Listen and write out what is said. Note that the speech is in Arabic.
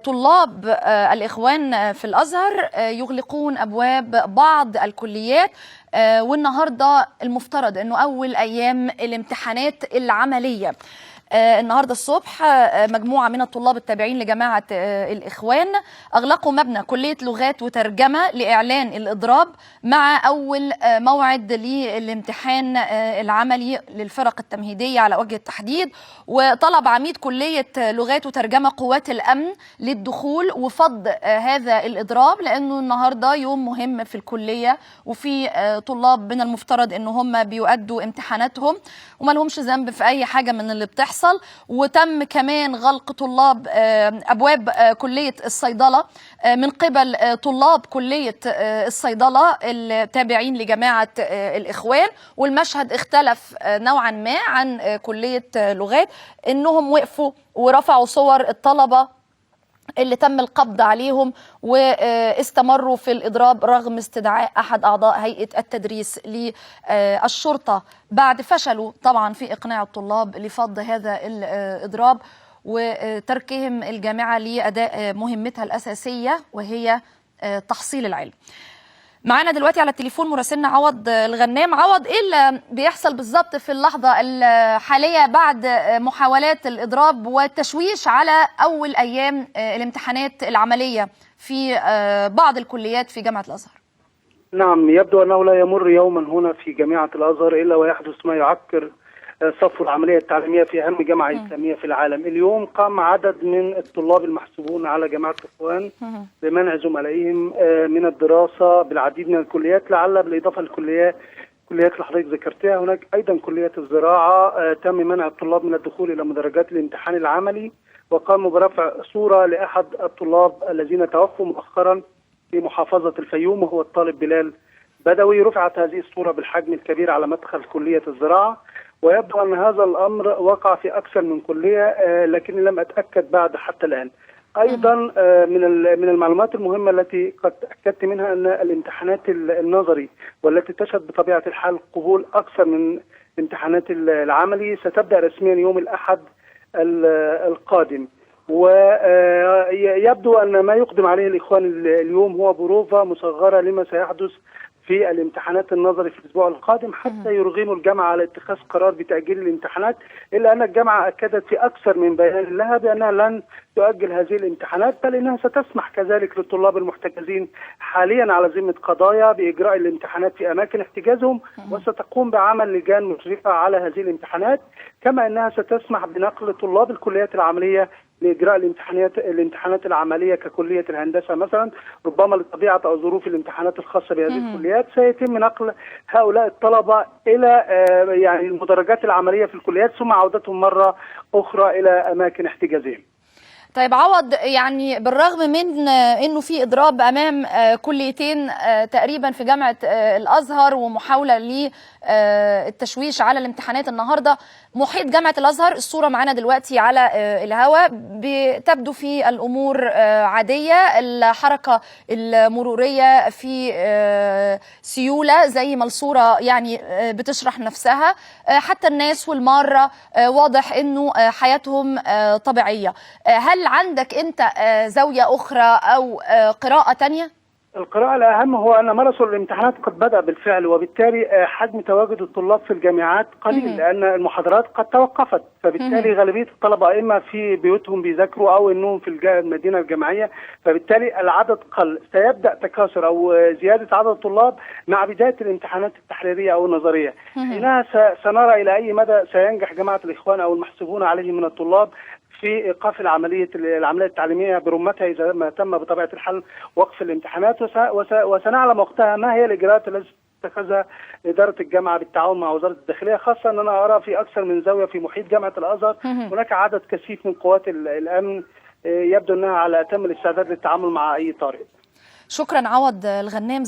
طلاب الإخوان في الأزهر يغلقون أبواب بعض الكليات، والنهاردة المفترض أنه أول أيام الامتحانات العملية. النهاردة الصبح مجموعة من الطلاب التابعين لجماعة الإخوان أغلقوا مبنى كلية لغات وترجمة لإعلان الإضراب مع أول موعد للامتحان العملي للفرق التمهيدية على وجه التحديد. وطلب عميد كلية لغات وترجمة قوات الأمن للدخول وفض هذا الإضراب، لأنه النهاردة يوم مهم في الكلية وفي طلاب من المفترض أنه هم بيؤدوا امتحاناتهم وما لهمش ذنب في أي حاجة من اللي بتحصل. وتم كمان غلق طلاب أبواب كلية الصيدلة من قبل طلاب كلية الصيدلة التابعين لجماعة الإخوان، والمشهد اختلف نوعا ما عن كلية لغات، إنهم وقفوا ورفعوا صور الطلبة اللي تم القبض عليهم واستمروا في الإضراب رغم استدعاء أحد أعضاء هيئة التدريس للشرطة بعد فشلوا طبعا في إقناع الطلاب لفض هذا الإضراب وتركهم الجامعة لأداء مهمتها الأساسية وهي تحصيل العلم. معانا دلوقتي على التليفون مراسلنا عوض الغنام. عوض، ايه اللي بيحصل بالظبط في اللحظة الحالية بعد محاولات الإضراب والتشويش على أول أيام الامتحانات العملية في بعض الكليات في جامعة الأزهر؟ نعم، يبدو أنه لا يمر يوما هنا في جامعة الأزهر إلا ويحدث ما يعكر صفو العملية التعليمية في أهم جامعة إسلامية في العالم. اليوم قام عدد من الطلاب المحسوبون على جامعة الإخوان بمنع زملائهم من الدراسة بالعديد من الكليات، لعل بالإضافة للكليات اللي حضرتك ذكرتها. هناك أيضا كلية الزراعة تم منع الطلاب من الدخول إلى مدرجات الامتحان العملي، وقاموا برفع صورة لأحد الطلاب الذين توفوا مؤخرا في محافظة الفيوم وهو الطالب بلال بدوي. رفعت هذه الصورة بالحجم الكبير على مدخل كلية الزراعة، ويبدو أن هذا الأمر وقع في أكثر من كلية، لكني لم أتأكد بعد حتى الآن. أيضا من المعلومات المهمة التي قد تأكدت منها أن الامتحانات النظري والتي تشهد بطبيعة الحال قبول أكثر من امتحانات العملي ستبدأ رسميا يوم الأحد القادم. ويبدو أن ما يقدم عليه الإخوان اليوم هو بروفة مصغرة لما سيحدث في الامتحانات النظري في الأسبوع القادم حتى يرغموا الجامعة على اتخاذ قرار بتأجيل الامتحانات، إلا أن الجامعة أكدت في أكثر من بيان لها بأنها لن تؤجل هذه الامتحانات، بل إنها ستسمح كذلك للطلاب المحتجزين حاليا على ذمة قضايا بإجراء الامتحانات في أماكن احتجازهم، وستقوم بعمل لجان مشرفة على هذه الامتحانات، كما أنها ستسمح بنقل طلاب الكليات العملية لإجراء الامتحانات العملية ككلية الهندسة مثلا، ربما لطبيعة أو ظروف الامتحانات الخاصة بهذه الكليات سيتم نقل هؤلاء الطلبة إلى يعني المدرجات العملية في الكليات ثم عودتهم مرة أخرى إلى أماكن احتجازهم. طيب عوض، يعني بالرغم من انه في اضراب امام كليتين تقريبا في جامعه الازهر ومحاوله للتشويش على الامتحانات النهارده، محيط جامعه الازهر الصوره معانا دلوقتي على الهواء بتبدو في الامور عاديه، الحركه المروريه في سيوله زي ما الصوره يعني بتشرح نفسها، حتى الناس والماره واضح انه حياتهم طبيعيه. هل عندك انت زاوية اخرى او قراءة تانية؟ القراءة الأهم هو أن ماراثون الامتحانات قد بدأ بالفعل، وبالتالي حجم تواجد الطلاب في الجامعات قليل لأن المحاضرات قد توقفت، فبالتالي غالبية الطلبة إما في بيوتهم بيذاكروا أو إنهم في المدينة الجامعية، فبالتالي العدد قل. سيبدأ تكاثر أو زيادة عدد الطلاب مع بداية الامتحانات التحريرية أو النظرية. حينها سنرى إلى أي مدى سينجح جماعة الإخوان أو المحسوبون عليه من الطلاب في إيقاف العملية التعليمية برمتها إذا ما تم بطبيعة الحال وقف الامتحانات، وسنعلم وقتها ما هي الإجراءات التي تتخذها إدارة الجامعة بالتعاون مع وزارة الداخلية، خاصة أن أنا أرى في أكثر من زاوية في محيط جامعة الأزهر هناك عدد كثيف من قوات الأمن يبدو أنها على أتم الاستعداد للتعامل مع أي طارئ. شكرا عوض الغنام.